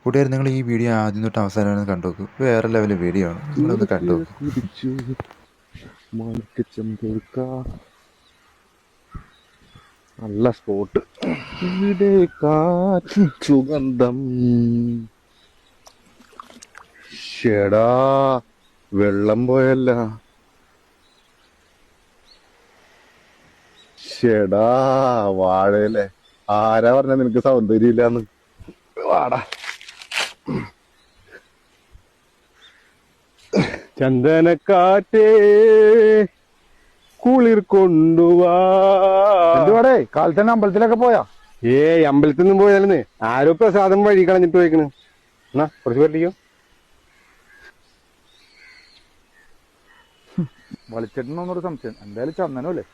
കൂട്ടുകാർ നിങ്ങൾ ഈ വീഡിയോ ആദ്യം തൊട്ട് അവസാനം വരെ കണ്ടു നോക്കൂ. വേറെ ലെവൽ വീഡിയോ ആണ്, നിങ്ങളൊന്ന് കണ്ടു നോക്കൂ. കുതിച്ചു മാണിക്കച്ചമ്പേർക്ക നല്ല സ്പോട്ട്. ഇവിടെ കാറ്റ് സുഗന്ധം. ഷെടാ വെള്ളം പോയല്ല. ഷെടാ വാഴയിലെ ആരാ പറഞ്ഞ നിനക്ക് സൗന്ദര്യം ഇല്ലാന്ന്? വാടാ ചന്ദനക്കാറ്റേ കുളിർ കൊണ്ടുവാ. എന്തുവാടേ കാലത്ത് തന്നെ അമ്പലത്തിലൊക്കെ പോയാ? അമ്പലത്തിൽ നിന്നും പോയാലെന്ന് ആരോ പ്രസാദം വഴി കളഞ്ഞിട്ട് പോയിക്കണ്. എന്നാ കുറച്ച് പറ്റിക്കോ. വലിച്ചിട്ടുണ്ടോന്നൊരു സംശയം. എന്തായാലും ചന്ദനല്ലേ?